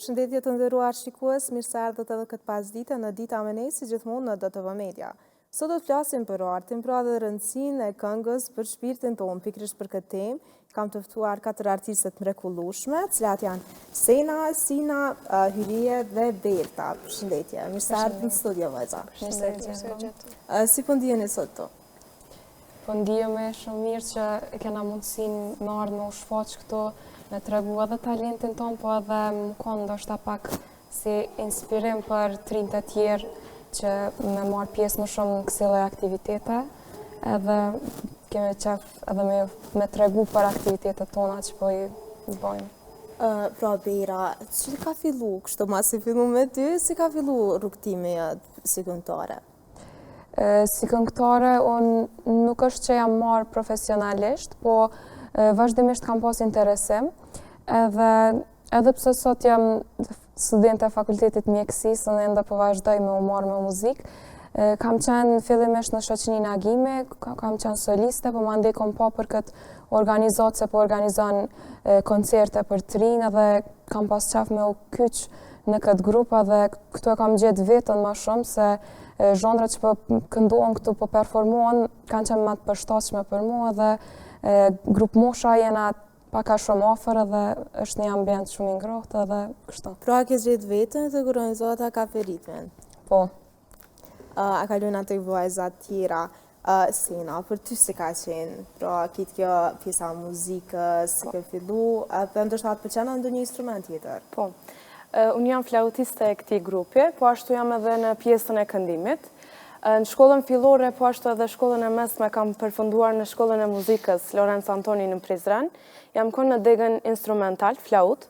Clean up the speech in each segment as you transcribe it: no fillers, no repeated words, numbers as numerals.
Shëndetje të nderuar shikues, mirë se ardhët edhe këtë pasdite në Dita me ne, si gjithmonë në DTV Media. Sot do të flasim për artin, pra dhe rëndësinë e këngës për shpirtin tonë. Pikërisht për këtë temë, kam të ftuar 4 artistet mrekullueshme, cilat janë Sena, Sina, Hyrie dhe Berta. Shëndetje, mirë se ardhët në studio vajza. Shëndetje. Si po ndiheni sot to? Po ndihemi shumë mirë që e kena mundësinë me ardhë me u shfaq këtu, me tregu edhe talentin tonë, po edhe më konë ndoshta pak si inspirim për trinjtë e tjerë që me marrë pjesë më shumë në kësile aktivitete, edhe kemi qef edhe me tregu për aktivitetet tona që po i bëjmë. Pra Bera, që ka fillu kështu ma si fillu me ty, si ka fillu rrugtimi si këngëtare? Si këngëtare, unë nuk është që jam marrë profesionalisht, po vazhdimisht kam pas interesim, edhe pse sot jam studente e fakultetit mjekësisë, unë ende po vazhdoj me u marrë me muzikë. Kam qenë fillimisht në shoqërinë Agime, kam qenë soliste, po mandej kom pa për këtë organizatë se po organizon koncerte për të rinj, edhe kam pas qef me u kyç në këtë grup, edhe këtu e kam gjetë vetën më shumë se zhondrat që po këndohen këtu, po performohen, kanë qenë më të përshtatshme për mua, edhe grup mosha jena paka shumë ofër edhe është një ambient shumë i ngrohtë edhe kështu. Pra ke gjetë vetën të organizata Kafe Ritmin? Po. A kalojnë atë vajzat tjera, Sena, për ty si ka qenë? Pra kitë kjo pjesa muzikës, si ke fillu, dhe ndoshta të pëlqen ndonjë instrument tjetër? Po. Unë jam flautiste e këtij grupi, po ashtu jam edhe në pjesën e këndimit. Në shkollën fillore, po ashtu edhe shkollën e mesme kam përfunduar në shkollën e muzikës Lorenz Antoni në Prizren. Jam kënë në degën instrumental, flaut.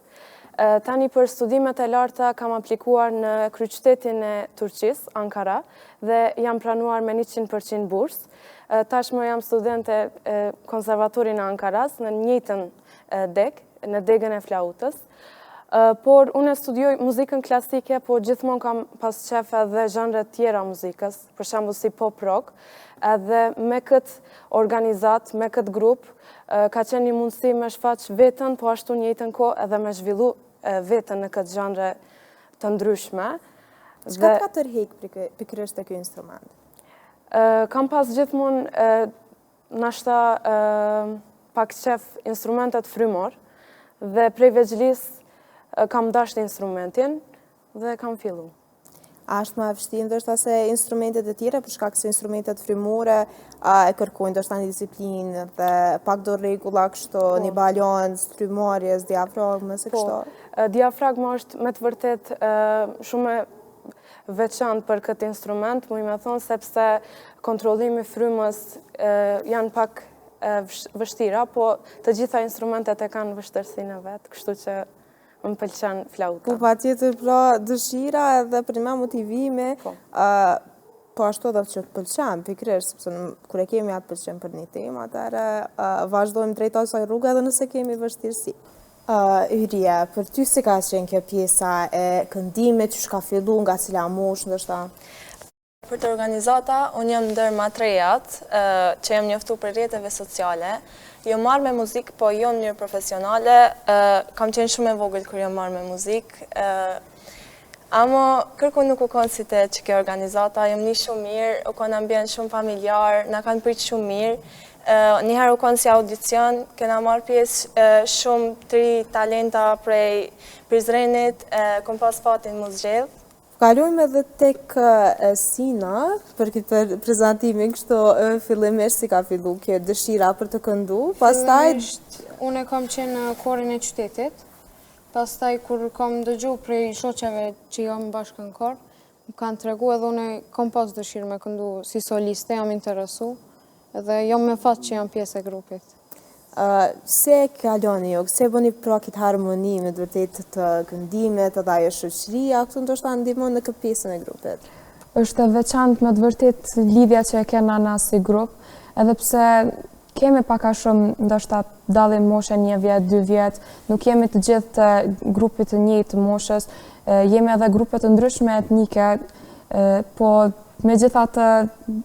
Tani për studimet e larta kam aplikuar në kryeqytetin e Turqis, Ankara, dhe jam pranuar me 100% burs. Tashmë jam studente e konservatorin e Ankaras në njëjtën degë, në degën e flautës. Por unë studioj muzikën klasike, po gjithmonë kam pas qef edhe zhanre tjera muzikës, për shembull si pop rock, edhe me këtë organizat, me këtë grup, ka qenë një mundësi me shfaq vetën, po ashtu njëjtën kohë edhe me zhvillu vetën në këtë zhanre të ndryshme. Çka ka tërheq pikërisht te ky instrument? Kam pas gjithmonë nashta pak qef instrumentet frymor, dhe prej veçlisë kam dashur instrumentin dhe kam fillu. A është më e vështirë ndoshta se instrumentet e tjera, për shkak se instrumentet frymore e kërkojnë ndoshta një disiplinë dhe pak do rregulla kështu, një balancë frymorjes, diafragmës e kështu? Po, diafragma është me të vërtet shumë veçantë për këtë instrument, muj me thonë, sepse kontrollimi frymës janë pak vështira, po të gjitha instrumentet e kanë vështirësinë e vet, kështu që më pëlqen flauta. Po patjetër pra dëshira edhe për me motivime, po ashtu edhe që të pëlqen, pikërisht, sepse kur e kemi atë pëlqen për një temë, atëherë vazhdojmë drejt asaj rruge edhe nëse kemi vështirësi. Hyrie, për ty si ka qenë kjo pjesa e këndimit, që ka fillu nga cila moshë ndoshta? Për të organizata, unë jam ndër ma 3 jatë që jam njoftu për rrjeteve sociale. Jo marrë me muzikë, po jo në njërë profesionale. Kam qenë shumë e vogël kër jo marrë me muzikë. Amo, kërku nuk u konë si te që kjo organizata, jam një shumë mirë, u konë ambient shumë familjar, na kanë pritë shumë mirë. Njëherë u konë si audicion, kena marrë pjesë shumë 3 talenta prej Prizrenit, kom pas fatin mu zgjedh. Kalojmë edhe tek Sina, për këtë prezentimin kështu fillimisht si ka fillu kjo dëshira për të këndu, pastaj... Unë kam qenë në korin e qytetit, pastaj kur kam dëgju prej shoqeve që jam bashkë në kor, më kanë tregu edhe unë kam pas dëshirë me këndu si soliste, jam interesu, edhe jam me fat që jam pjesë e grupit. Se kaloni jo, se bëni pra këtë harmoni me vërtet të këndimet edhe ajo shoqëria, këtu ndoshta ndihmon në këtë pjesën e grupit? Është e veçantë me të vërtet lidhja që e kena na si grup, edhe pse kemi paka shumë, ndoshta dallim moshën 1 vjet, 2 vjet, nuk jemi të gjithë të grupit të njëjtë moshës, jemi edhe grupe të ndryshme etnike, po megjithatë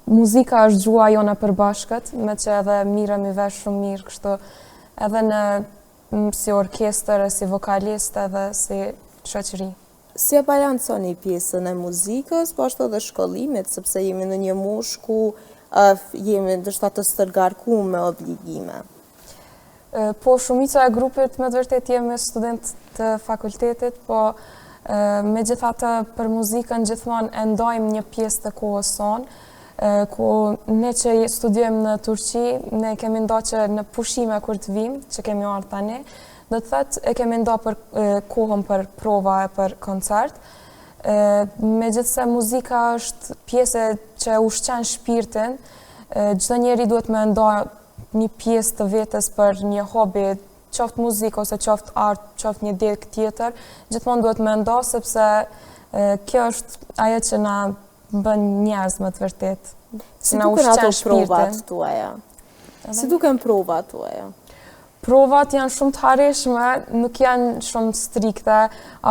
muzika është gjua jona përbashkët, me që edhe mirëm i vesh shumë mirë kështu, edhe në si orkestër, si vokalist, edhe si shoqëri. Si e balanconi pjesën e muzikës, po ashtu edhe shkollimit, sepse jemi në një moshë ku jemi ndoshta të stërgarkuar me obligime. Po shumica e grupit me të vërtet jemi student të fakultetit, po megjithatë për muzikën gjithmonë e ndajmë një pjesë të kohës sonë, ku ne që studiojmë në Turqi, ne kemi nda që në pushime kur të vim, që kemi ardhur tani, do të thotë e kemi nda për kohën për prova e për koncert. Megjithse muzika është pjesë që ushqen shpirtin, çdo njeri duhet me nda një pjesë të vetës për një hobi, qoftë muzikë ose qoftë art, qoftë një deg tjetër, gjithmonë duhet me nda sepse kjo është ajo që na bën njerëz më të vërtet. Si duken ato provat tuaja? Si duken provat tuaja? Provat janë shumë të harishme, nuk janë shumë strikte,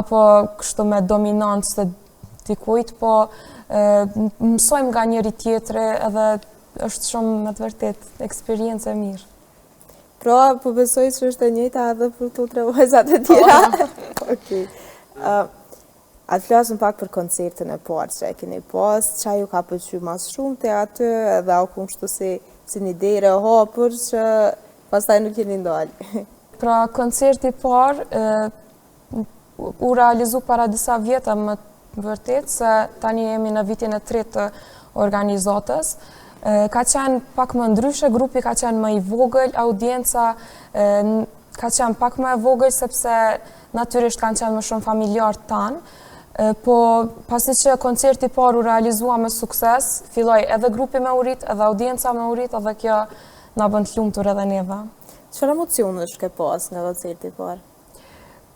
apo kështu me dominancë të dikujt, po mësojmë nga njëri tjetri edhe është shumë më të vërtet eksperiencë e mirë. Pra, po besoj që është e njëjta edhe për tu tre vajzat e tjera. Okej. A të flasim pak për koncertin e parë që e keni pas, qa ju ka pëlqyer mas shumë të aty, edhe au kumë kështu si një dere e hapur që pastaj nuk jeni ndalë. Pra, koncerti parë u realizu para disa vjeta më të vërtet, se tani jemi në vitin e 3 të organizatës. Ka qenë pak më ndryshe, grupi ka qenë më i vogël, audienca ka qenë pak më e vogël, sepse natyrisht kanë qenë më shumë familjar tanë. Po pasi që koncerti parë u realizua me sukses, filloi edhe grupi me urit, edhe audienca me urit, edhe kjo na bën të lumtur edhe neve. Çfarë emocionesh ke pas nga koncerti parë?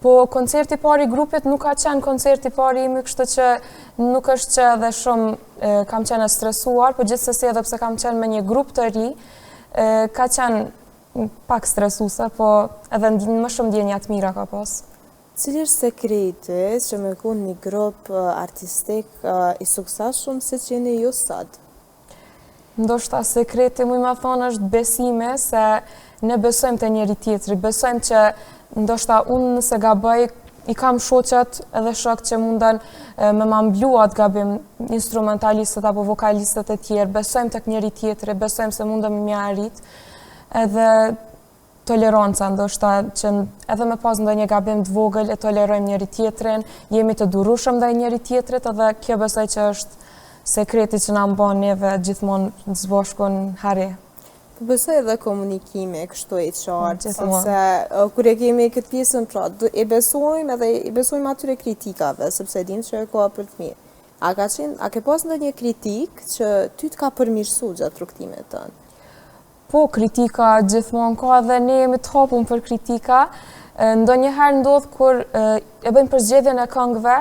Po koncerti parë i grupit nuk ka qenë koncerti parë imi, kështu që nuk është që edhe shumë kam qenë e stresuar, po gjithsesi edhe pse kam qenë me një grup të ri, ka qenë pak stresuese, po edhe më shumë ndjenja të mira ka pas. Cili është sekreti që me konë një grup artistik i suksesshëm si që jeni ju sot? Ndoshta sekreti mu më thonë është besime, se ne besojmë të njëri tjetri, besojmë që ndoshta unë nëse gaboj, i kam shoqet edhe shok që mundën me ma mbluat gabim instrumentalistët apo vokalistët e tjerë, besojmë të njëri tjetri, besojmë se mundëm me arrit, edhe toleranca ndoshta që edhe me pas ndonjë gabim të vogël e tolerojmë njëri tjetrin, jemi të durueshëm ndaj njëri tjetrit, edhe kjo besoj që është sekreti që na mban neve gjithmonë të zbashkun hari. Po besoj edhe komunikimi kështu i qartë, sepse kur e kemi këtë pjesën pra, e besojmë edhe i besojmë atyre kritikave, sepse dim që ka për të mirë. A ke pas ndonjë kritik që ty të ka përmirësuar gjatë rrugtimit tënd? Po, kritika gjithmonë ka dhe ne jemi të hapur për kritika. Ndonjëherë ndodh kur e bëjmë përzgjedhjen e këngëve,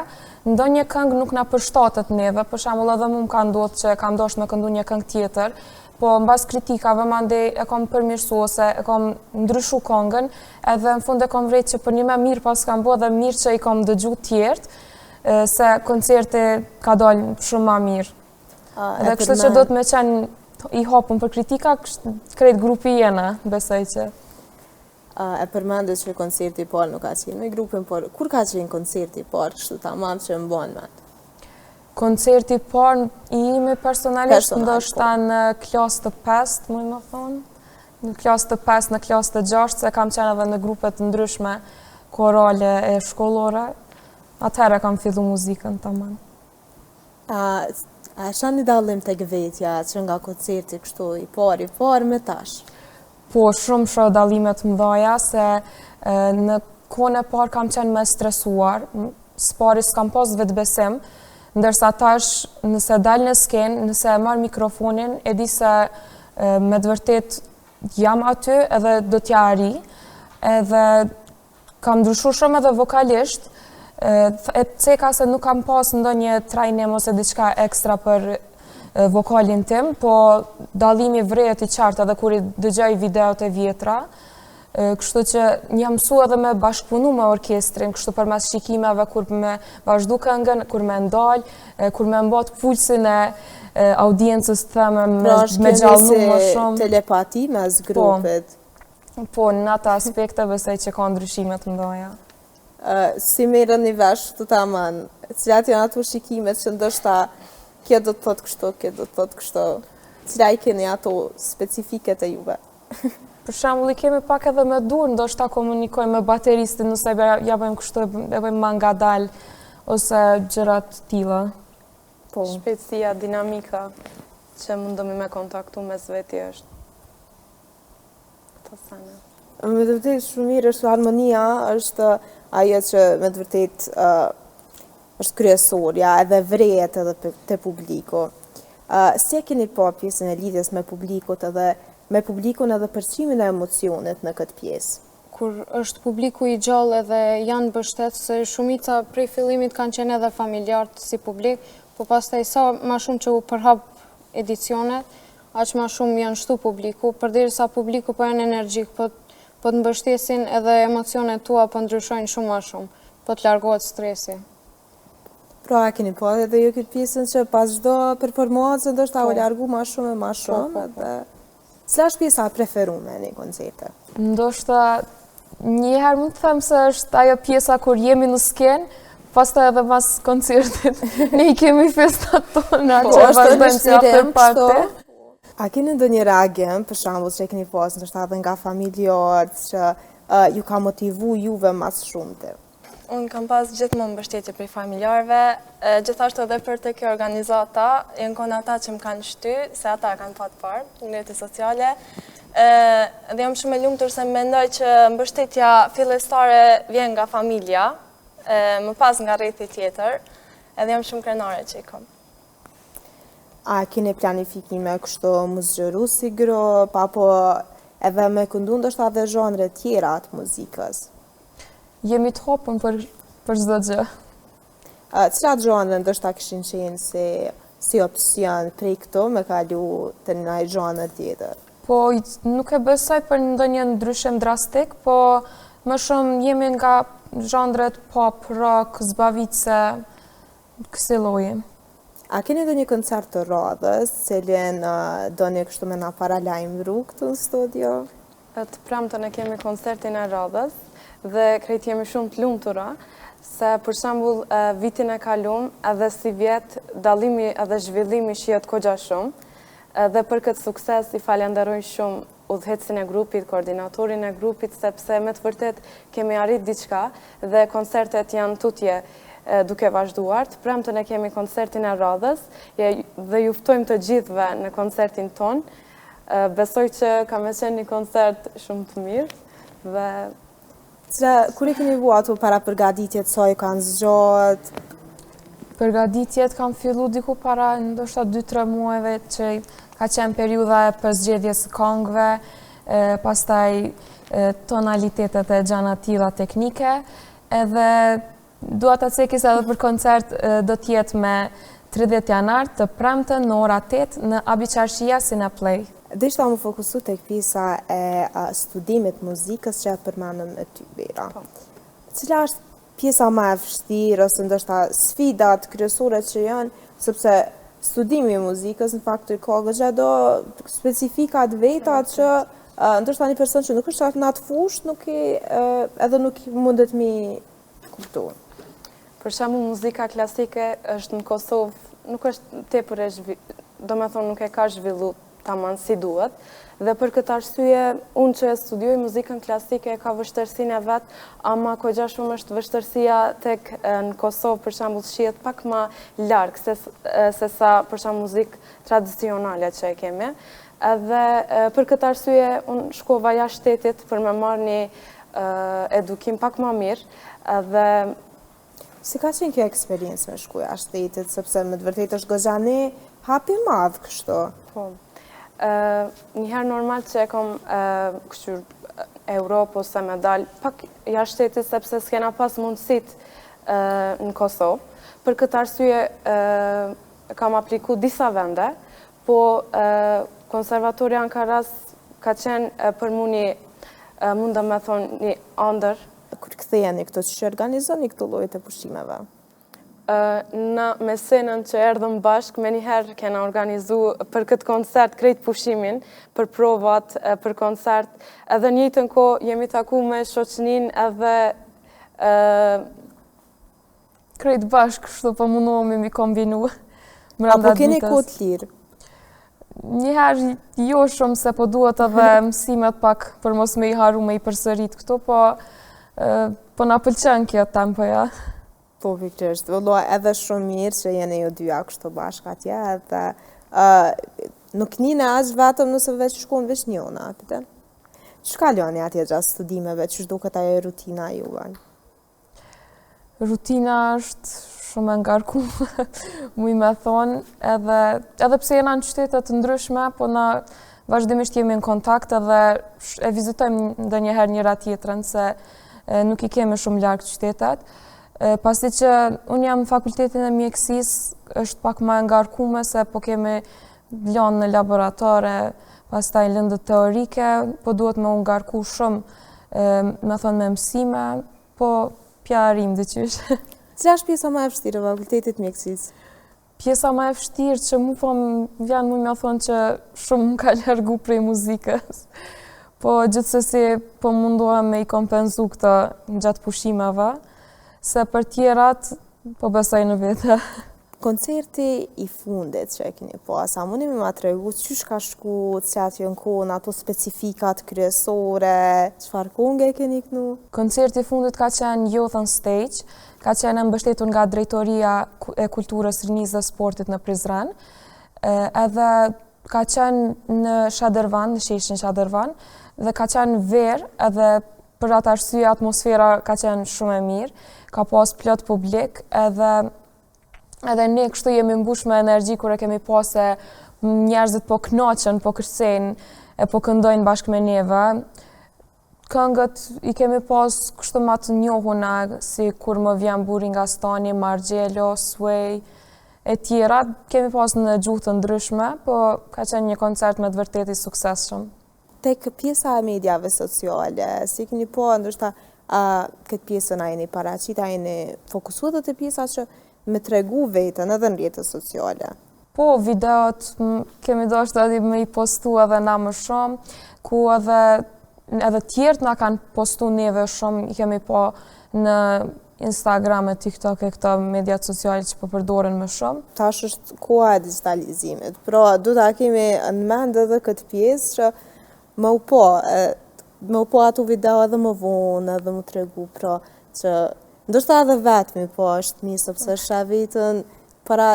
ndonjë këngë nuk na përshtatet neve, për shembull edhe mua më ka ndodhur që kam dashur me këndu një këngë tjetër, po mbas kritikave mandej e kam përmirësuar ose e kam ndryshuar këngën, edhe në fund e kam vret që për një më mirë pas kam bërë dhe mirë që i kam dëgjuar tjerët, se koncerti ka dalë shumë më mirë. Dhe kështu që do të më qenë i hapun për kritika, krejt grupi jena, besoj që. E përmendet që koncerti parë nuk ka qenë me grupin, por kur ka qenë koncerti parë, kështu tamam që mban mend? Koncerti parë i imi personalisht ndoshta në klasë të 5, më më thonë. Në klasë të 5, në klasë të 6, se kam qenë edhe në grupe të ndryshme korale e shkollore. Atëherë kam fillu muzikën tamam. A është një dallim tek vetja që nga koncerti kështu i parë me tash? Po, shumë shoh dallime të mëdha, se në kohën e parë kam qenë më stresuar, s'pari s'kam pas vetbesim, ndërsa tash nëse dal në skenë, nëse e marr mikrofonin, e di se me të vërtet jam aty edhe do t'ja arri, edhe kam ndryshuar shumë edhe vokalisht, e ceka se nuk kam pas ndonjë trajnim ose diçka ekstra për vokalin tim, po dallimi vrehet i qartë edhe kur i dëgjoj videot e vjetra, kështu që jam mësuar edhe me bashkëpunu me orkestrin, kështu përmes shikimeve kur me vazhdu këngën, kur me ndal, kur me mbat pulsin e audiencës theme me gjallënu më shumë. Telepati mes grupit. Po, në ata aspekte besoj që ka ndryshimet mëdha. si merrën një vesh të tamam, cilat janë ato shikimet që ndoshta kjo do të thotë kështu, kjo do të thotë kështu. Cila I keni ato specifike të juve? Për shembull, I kemi pak edhe me dur, ndoshta komunikojmë me bateristin, nëse ja bëjmë kështu, e bëjmë ma ngadal, ose gjërat të tilla. Po. Shpejtësia, dinamika që mundomi me kontaktu mes veti është. Këto sene. Me të vërtet shumë mirë është harmonia, është ajo që me të vërtet është kryesorja, edhe vrejet edhe te publiku. Si e keni pa pjesën e lidhjes me publikut edhe me publikun edhe përqimin e emocionit në këtë pjesë? Kur është publiku I gjallë edhe janë bështet, se shumica prej fillimit kanë qenë edhe familjartë si publik, po pastaj sa ma shumë që u përhap edicionet, aq ma shumë janë shtu publiku, përderisa publiku po janë energjik, po të mbështesin edhe emocionet tua po ndryshojnë shumë ma shumë, po të largohet stresi. Pra, e keni pa edhe ju këtë pjesën që pas çdo performancë ndoshta u largu ma shumë e ma shumë, edhe cila është pjesa e preferuar në një koncerte? Ndoshta njëherë mund të them se është ajo pjesa kur jemi në skenë, pastaj edhe pas koncertit ne I kemi festat tona që vazhdojmë si after party. A keni ndonjë reagim, për shembull, që e keni pas ndoshta edhe nga familjarët që ju ka motivu juve mas shumëti? Unë kam pas gjithmonë mbështetje prej familjarëve, gjithashtu edhe për të kjo organizata, janë konë ata që më kanë shty, se ata kanë patë parë në rrjetet sociale. Dhe jam shumë e lumtur se mendoj që mbështetja fillestare vjen nga familja, më pas nga rrjeti tjetër, edhe jam shumë krenare që I kam. A keni planifikime kështu muzgjëru si grup, apo edhe me këndu ndoshta edhe zhanre tjera të muzikës? Jemi të hopën për çdo gjë. Cilat zhanre ndoshta kishin qenë si opsion prej këto me kalu të një zhanre tjetër? Po, nuk e besoj për ndonjë ndryshim drastik, po më shumë jemi nga zhandret pop, rock, zbavitse, kësaj lloji. A keni ndonjë koncert të radhës, cilin doni kështu me na paralajmëru këtu në studio? Të premtën e kemi koncertin e radhës dhe krejt jemi shumë të lumtura, se për shembull vitin e kalum edhe si vjet dallimi edhe zhvillimi shihet kogja shumë, dhe për këtë sukses I falenderoj shumë udhëhecin e grupit, koordinatorin e grupit, sepse me të vërtet kemi arrit diçka dhe koncertet janë tutje duke vazhduar. Të premtën e kemi koncertin e radhës dhe ju ftojmë të gjithëve në koncertin ton. Besoj që ka me qenë një koncert shumë të mirë dhe Kur e keni vu ato para përgatitjet, sa ju kanë zgjatë? Përgatitjet kanë fillu diku para ndoshta 2-3 muajve që ka qenë periudha e përzgjedhjes së këngëve, pastaj tonalitetet e gjana tilla teknike, edhe dua ta cekis edhe për koncert do të jetë me 30 janar të premten në ora 8 në Abiqarshia Cineplay. Deshta më fokusu tek pjesa e studimit muzikës që e përmenëm e ty, Vera. Cila është pjesa më e vështirë, ose ndoshta sfidat kryesore që janë, sepse studimi I muzikës në fakt ka gjado specifikat veta që ndoshta një person që nuk është në atë fushë edhe nuk mundet mi kuptu. për shembull muzika klasike është në Kosovë nuk është tepër domethënë nuk e ka zhvilluar tamam si duhet. Dhe për këtë arsye, unë që e studioj muzikën klasike ka vështërsinë e vet, ama kogja shumë është vështërsia tek në Kosovë për shembull shihet pak më larg se sa për shembull muzikë tradicionale që e kemi. Edhe për këtë arsye unë shkova jashtë shtetit për me marrë një edukim pak më mirë. Edhe si ka qenë kjo eksperiencë me shku jashtë shtetit, sepse me të vërtetë është goxha një hap I madh kështu. Po. Njëherë normal që e kom kështu Europë ose me dalë pak jashtë shtetit sepse s'kena pas mundësit në Kosovë. Për këtë arsye kam apliku disa vende, po Konservatori Ankaras ka qenë për mu një, mundëm me thonë, një ëndër. Kur ktheheni këto që organizoni këto lloje të pushimeve? Në mesenën që erdhëm bashkë, me njëherë kena organizu për këtë koncert krejt pushimin, për provat, për koncert, edhe njëjtën kohë jemi taku me shoqnin edhe Krejt bashkë, kështu po mundohemi mi kombinu. Apo keni kohë të lirë? Njëherë jo shumë se po duhet edhe mësimet pak për mos me i haru me i përsërit këtu, po na pëlqen kjo tempoja. Po pikërisht, vëlloha edhe shumë mirë që jeni ju dyja kështu bashkë atje, edhe nuk njëne aq vetëm nëse veç shkon veç njona, apëte. Që kaloni atje gjatë studimeve, që shduket ajo rutina juve? Rutina është shumë e ngarku, muj me thonë, edhe pse jena në qytetet të ndryshme, po na vazhdimisht jemi në kontakt edhe e vizitojmë ndonjëherë njëra tjetrën, se nuk i kemi shumë larg qytetet. Pasi që unë jam në fakultetin e mjekësisë, është pak më e ngarkuar se po kemi lanë në laboratore, pastaj lëndët teorike, po duhet me u ngarku shumë, me thonë me mësime, po pja arim dyqysh. Cila është pjesa më e vështirë e fakultetit mjekësisë? Pjesa më e vështirë që mu po vjen mu me thonë që shumë më ka largu prej muzikës. Po gjithsesi po mundohem me i kompenzu këto gjatë pushimeve, se për tjerat po besoj në vete. Koncerti i fundit që e keni pas, a mundi me ma tregu qysh ka shku, cilat janë kohën, ato specifikat kryesore, çfarë këngë e keni kënu? Koncerti i fundit ka qenë Youth on Stage, ka qenë mbështetur nga Drejtoria e Kulturës, Rinisë dhe Sportit në Prizren, edhe ka qenë në Shadërvan, në sheshin Shadërvan, dhe ka qenë verë, edhe për atë arsye atmosfera ka qenë shumë e mirë, ka pas plot publik, edhe ne kështu jemi mbush me energji kur e kemi pas se njerëzit po kënaqen, po kërcejnë, e po këndojnë bashkë me neve. Këngët i kemi pas kështu ma të njohuna, si kur më vjen buri nga stani, Margjello, Sway, e tjera, kemi pas në gjuhë të ndryshme, po ka qenë një koncert me të vërtet i suksesshëm. Tek pjesa e mediave sociale, si keni po, ndoshta këtë pjesën a jeni paraqit, a jeni fokusuar te pjesa që me tregu vetën edhe në rrjetet sociale? Po, videot kemi dashur edhe me i postu edhe na më shumë, ku edhe tjertë na kanë postu neve shumë, i kemi po në Instagram e TikTok e këto mediat sociale që po përdoren më shumë. Tash është koha e digitalizimit, pra du ta kemi në mend edhe këtë pjesë që më u po ato video edhe më vonë, edhe më tregu, pra që ndoshta edhe vetëmi po është mirë, sepse shë vetën para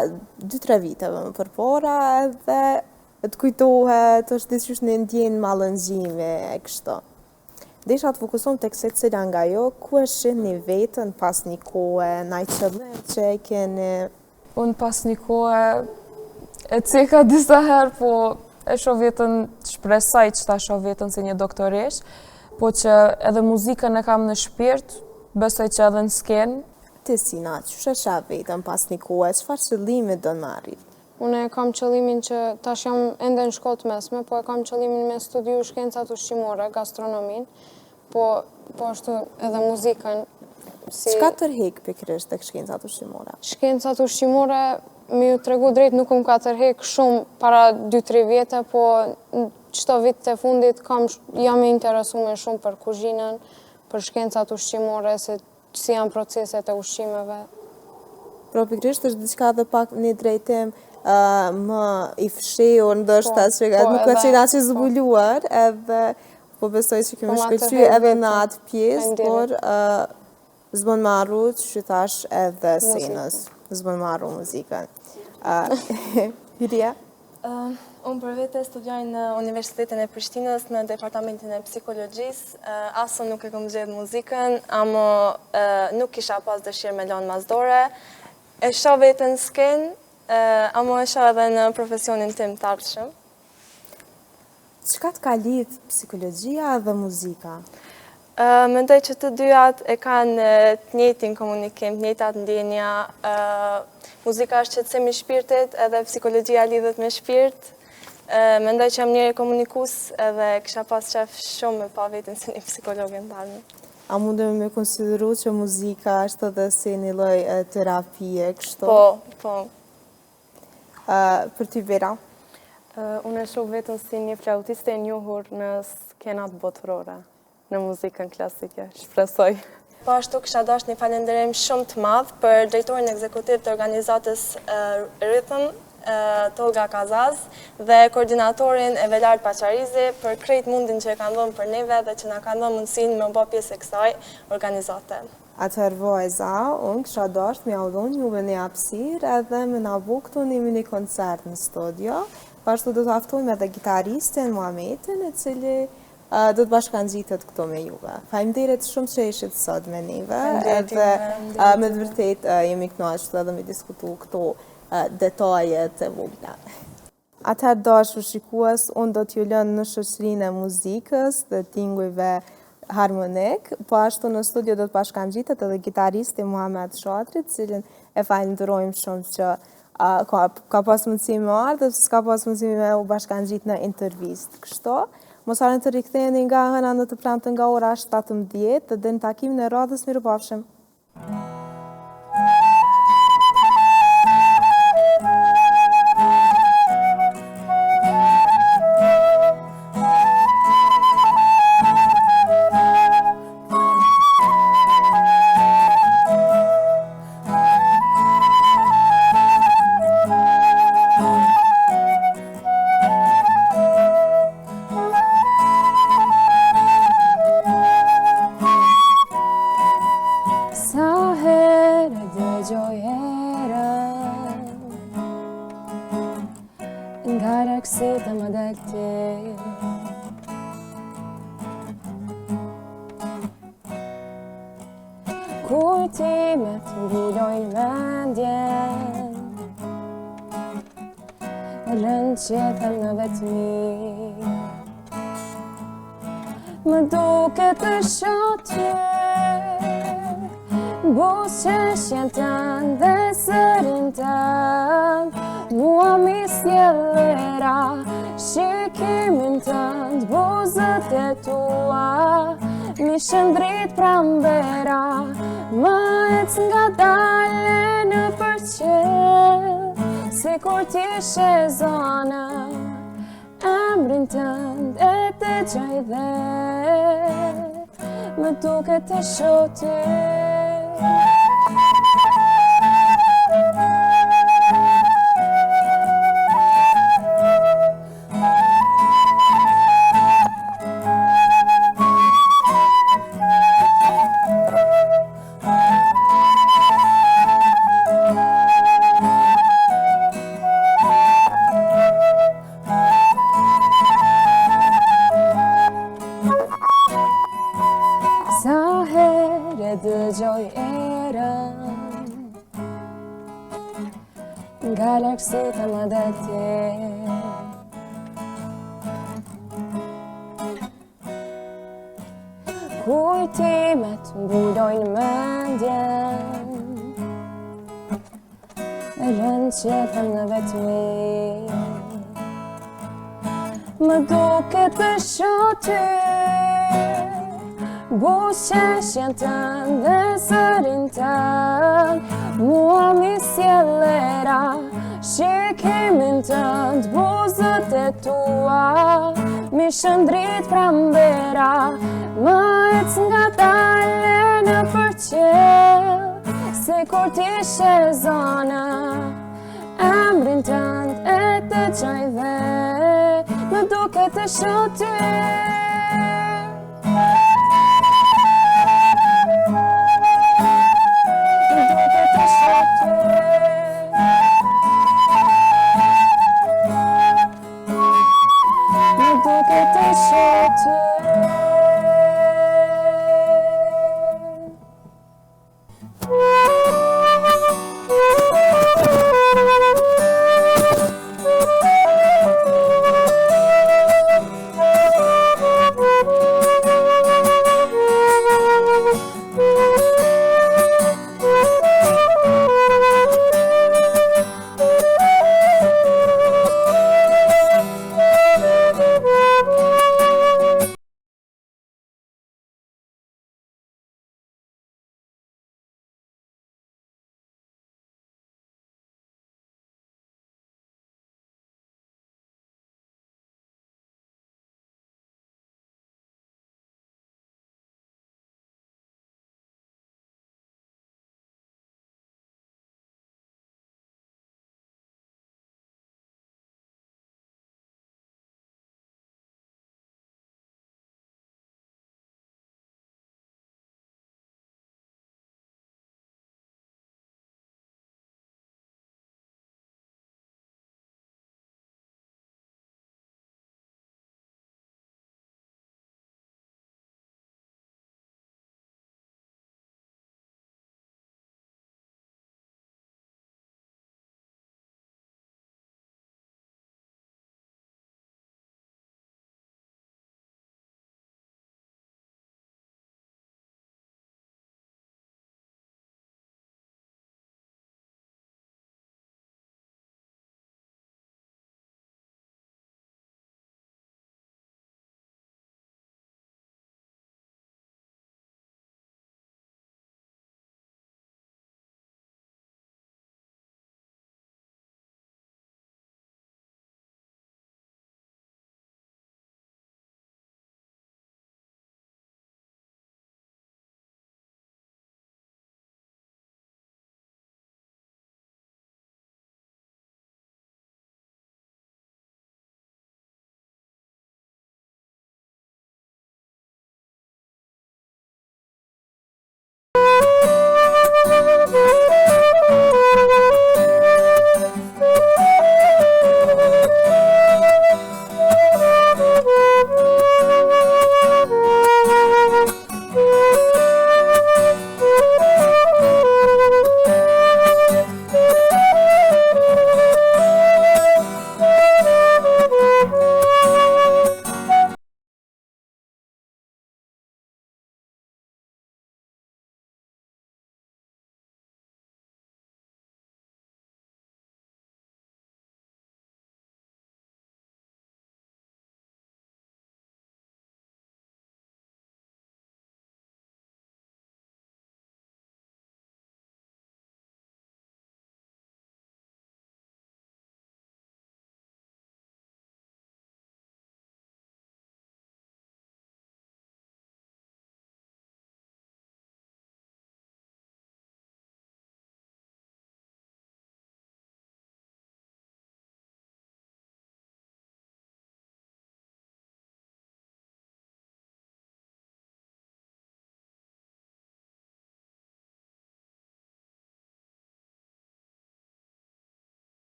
2-3 viteve më përpara, edhe të kujtohet, është diçysh në ndjenë mallëngjime e kështu. Desha të fokusom tek secila nga jo, ku e shihni vetën pas një kohe, ndaj qëllim që e keni? Unë pas një kohe e ceka disa herë, po e shoh vetën, shpresoj që ta shoh vetën si një doktoresh, po që edhe muzikën e kam në shpirt, besoj që edhe në skenë. Ti Sina, qysh e sheh vetën pas një kohe, çfarë qëllimi do në arrit? Unë e kam qëllimin që tash jam ende në shkollë të mesme, po e kam qëllimin me studiu shkencat ushqimore, gastronomin, po ashtu edhe muzikën. Çka tërheq pikërisht tek shkencat ushqimore? Shkencat ushqimore, me ju tregu drejt, nuk më ka tërheq shumë para 2-3 vjete, po çdo vit të fundit jam i interesuar shumë për kuzhinën, për shkencat ushqimore, se si janë proceset e ushqimeve. Pra pikërisht është diçka edhe pak një drejtim më i fshehur, ndoshta që nuk ka qenë aq i zbuluar, edhe po besoj që kemi shkëlqyer edhe në atë pjesë, por s'bën me harru që thash edhe scenës, s'bën me harru muzikën. Hyria? Unë për vete studioj në Universitetin e Prishtinës në departamentin e psikologjisë, asë nuk e kom gjedhë muzikën, amo nuk kisha pas dëshirë me lanë mazdore, e shoh vetën skenë, amo e shoh edhe në profesionin tim të ardhshëm. Çka të ka lidh psikologjia dhe muzika? Mendoj që të dyat e kanë të njëjtin komunikim, të njëjtat ndjenja. Muzika është qetësim i shpirtit, edhe psikologjia lidhet me shpirt. Mendoj që jam njëri komunikues edhe kisha pas qef shumë me pa veten si një psikologe ndalme. A mundem me konsideru që muzika është edhe si një lloj terapie kështu? Po. Për ty Vera? Unë e shoh veten si një flautiste e njohur në skenat botërore, në muzikën klasike, shpresoj. po ashtu kisha dashur një falënderim shumë të madh për drejtorin ekzekutiv të organizatës Rhythm, Tolga Kazaz, dhe koordinatorin Evelard Paqarizi për krejt mundin që e kanë dhënë për neve dhe që na kanë dhënë mundësinë me bë pjesë e kësaj organizate. Atëherë vajza, unë kisha dashur me udhënë juve një hapësirë edhe me na bu këtu një mini koncert në studio. Pashtu do të aftojmë edhe gitaristin Muhametin, i cili do të bashkangjitet këtu me juve. Faleminderit shumë që ishit sot me neve, edhe me të vërtet jemi kënaqur edhe me diskutu këto detajet e vogla. Atëherë dashur shikues, unë do t'ju lënë në shoqërinë e muzikës dhe tingujve harmonik, po ashtu në studio do të bashkangjitet edhe gitaristi Muhamet Shatrit, cilin e falenderojmë shumë që ka pas mundësi me ardhë, dhe s'ka pas mundësi me u bashkangjit në intervistë. Kështu, mos harroni të riktheheni nga hëna në të premte nga ora 17 dhe deri në takimin e radhës, mirupafshim. Kujtimet mbulojnë mendjen, rënë qetëm në vetmi. Më duket të shoh ty, buzëqeshjen tënde dhe zërin tënd, mua mi sjellera shikimin tënd, buzët e tua mi shëndrit pranvera, më ecë nga dale në përqell, sikur t'ishe zona, emrin tënd e të gjaj dhe më duket të shoh ty. Dëgjoj erën nga largësitë më dhe ti, kujtimet mbulojnë mendjen, e lënë qetëm në vetmi. Më duket të shoh ty, buzëqeshjen tënd dhe zërin tënd, mua mi sjellera shikimin tënd, buzët e tua mi shëndrit pranvera, më ecë nga dale në përqell, sikur t'ishe zona, emrin tënd e të gjaj dhe më duket të shoh ty.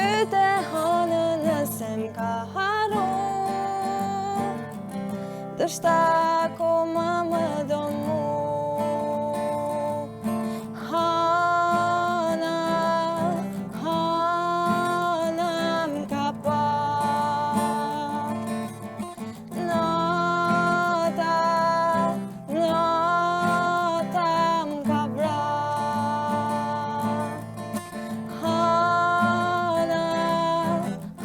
Pyte hanën nëse m'ka haru, dështa akoma më do mu. Hana, hana m'ka pa, nata, nata m'ka vra. Hana,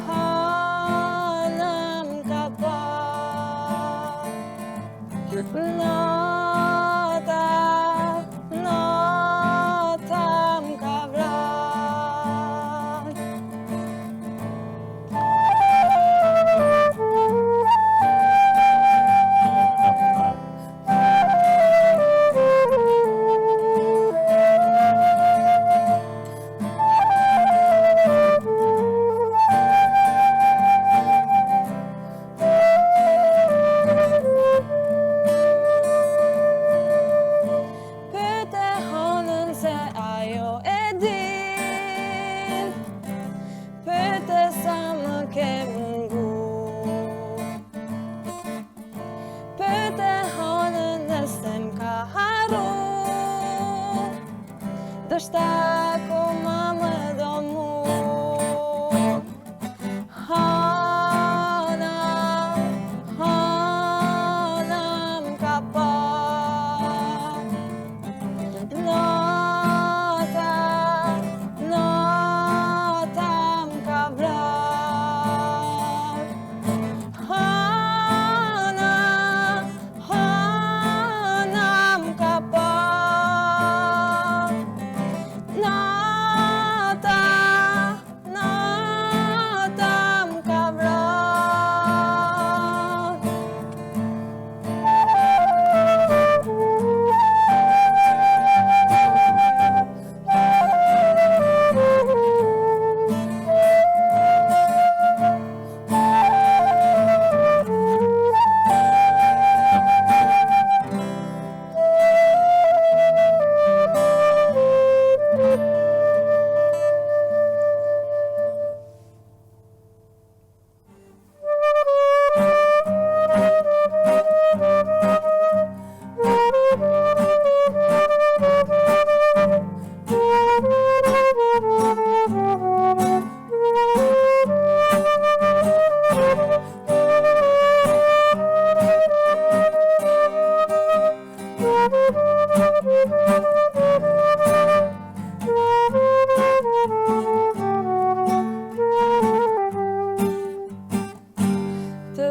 hana m'ka pa, nata, nata m'ka vra. Pyte hanën se ajo e din, pyte sa më ke mungu. Pyte hanën nëse m'ka haru, dështa akoma më do mu. Hana, hana m'ka pa, nata, nata m'ka vra. Hana, hana m'ka pa, nata, nata m'ka vra.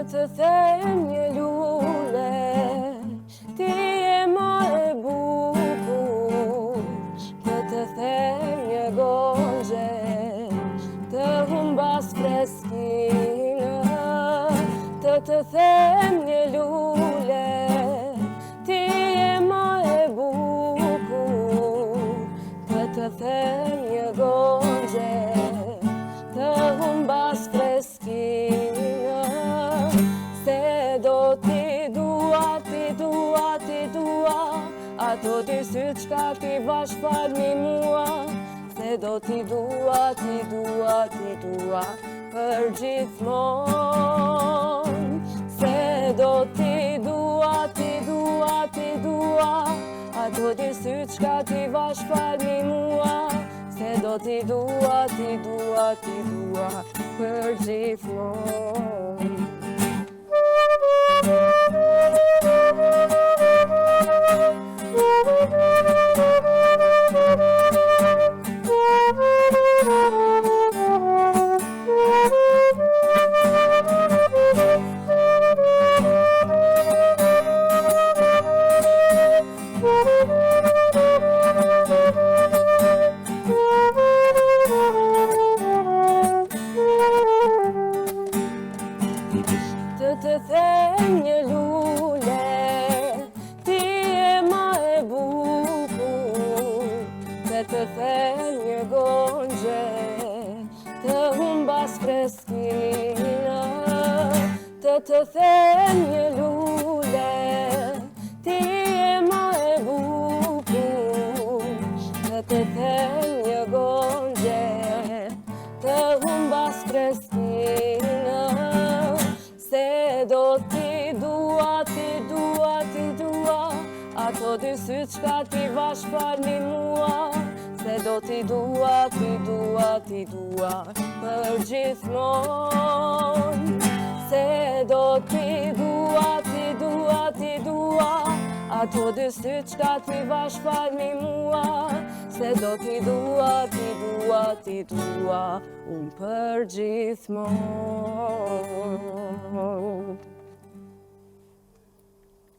Të them një lule, ti je ma e bukur. Të them një gozhe, të humbas freskinë. Të them një lule, ti je ma e bukur. Të them një gozhe, të humbas freskinë. Se do t'i dua, t'i dua, t'i dua, ato t'i sytë qka t'i vash falni mua. Se do t'i dua, t'i dua, t'i dua, për gjithmon. Se do t'i dua, t'i dua, t'i dua, ato t'i sytë qka t'i vash falni mua. Se do t'i dua, t'i dua, t'i dua, për gjithmon. Të them një lule, ti je ma e bukur. Të them një gongje, të humbas freskina. Të them një lule, ti je ma e bukur. Të them një gongje, të humbas Krestinë, se do t'i dua, t'i dua, t'i dua, ato dy sytë qka t'i vash falni mua, se do t'i dua, t'i dua, t'i dua, për gjithmonë. Se do t'i dua, t'i dua, t'i dua, ato dy sytë qka t'i vash falni mua, se do t'i dua, t'i dua, t'i dua, unë për gjithmonë.